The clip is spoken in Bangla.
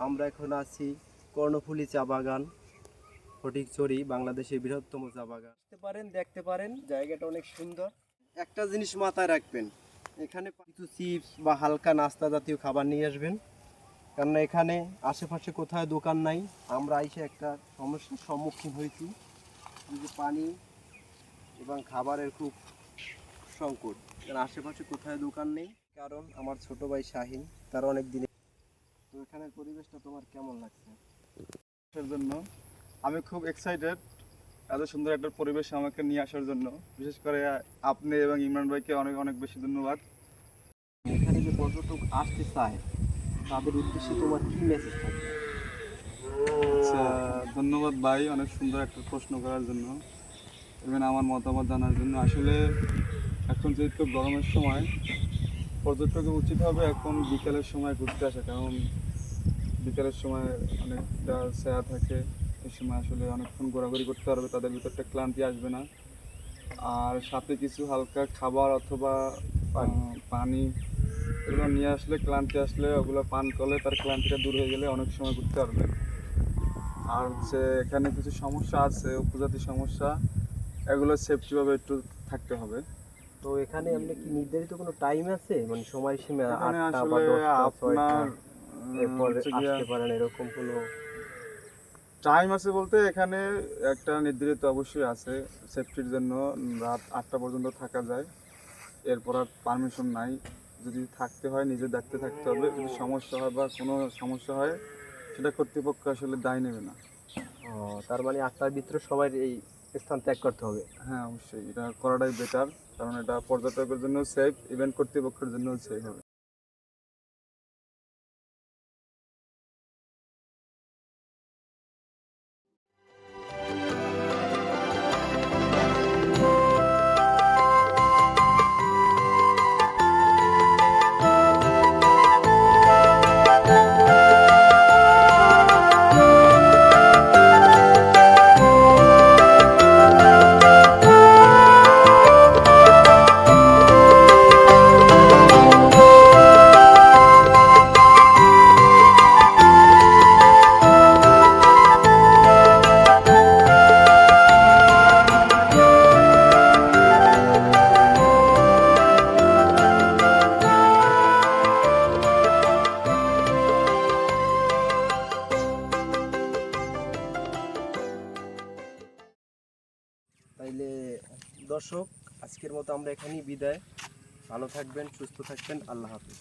আমরা এখন আছি কর্ণফুলী চা বাগান, ফটিকছড়ি, বাংলাদেশের বৃহত্তম চা বাগান। দেখতে পারেন জায়গাটা অনেক সুন্দর। একটা জিনিস মাথায় রাখবেন, এখানে কিছু চিপস বা হালকা নাস্তা জাতীয় খাবার নিয়ে আসবেন, কারণ এখানে আশেপাশে কোথায় দোকান নাই। আমরা এসে একটা সমস্যার সম্মুখীন হয়েছি, যে পানি এবং খাবারের খুব সংকট, কারণ আশেপাশে কোথায় দোকান নেই। কারণ আমার ছোট ভাই শাহিন, তার অনেক দিনে। তো এখানের পরিবেশটা তোমার কেমন লাগছে? আসার জন্য আমি খুব এক্সাইটেড, এত সুন্দর একটা পরিবেশ আমাকে নিয়ে আসার জন্য। বিশেষ করে আপনি এবং ইমরান ভাইকে অনেক অনেক বেশি ধন্যবাদ। এখানে যে পর্যটক আসতে চায় তাদের উদ্দেশ্যে তোমার কি মেসেজ থাকবে? আচ্ছা, ধন্যবাদ ভাই অনেক সুন্দর একটা প্রশ্ন করার জন্য এবং আমার মতামত জানার জন্য। আসলে এখন যেহেতু গরমের সময়, পর্যটকের উচিত হবে এখন বিকেলের সময় ঘুরতে আসা, কারণ বিকেলের সময় অনেকটা ছায়া থাকে। এই সময় আসলে অনেকক্ষণ ঘোরাঘুরি করতে পারবে, তাদের ভিতরটা ক্লান্তি আসবে না। আর সাথে কিছু হালকা খাবার অথবা পানি এগুলো নিয়ে আসলে, ক্লান্তি আসলে ওগুলো পান করলে তার ক্লান্তিটা দূর হয়ে গেলে অনেক সময় ঘুরতে পারবে। আর হচ্ছে এখানে কিছু সমস্যা আছে, উপজাতি সমস্যা, এগুলো সেফটিভাবে একটু থাকতে হবে। তো এখানে এমনি কি নির্ধারিত কোনো টাইম আছে, মানে সময়সীমা এখানে 8টা বা আসলে 10টা 6টা আপনার এরপর হচ্ছে গিয়া আসতে পারেন এরকম কোনো? টাইম আছে বলতে এখানে একটা নির্ধারিত অবশ্যই আছে সেফটির জন্য। রাত 8টা পর্যন্ত থাকা যায়, এরপর আর পারমিশন নাই। যদি থাকতে হয় নিজে দেখতে থাকতে হবে, যদি সমস্যা হয় বা কোনো সমস্যা হয় সেটা কর্তৃপক্ষ আসলে দায় নেবে না। ও, তার মানে 8টার ভিতরে সবাই এই স্থান ত্যাগ করতে হবে? হ্যাঁ, অবশ্যই এটা করাটাই বেটার, কারণ এটা পর্যটকের জন্য সেফ, ইভেন্ট কর্তৃপক্ষের জন্য সেফ হবে। তাইলে দর্শক, আজকের মতো আমরা এখানেই বিদায়। ভালো থাকবেন, সুস্থ থাকবেন, আল্লাহ হাফেজ।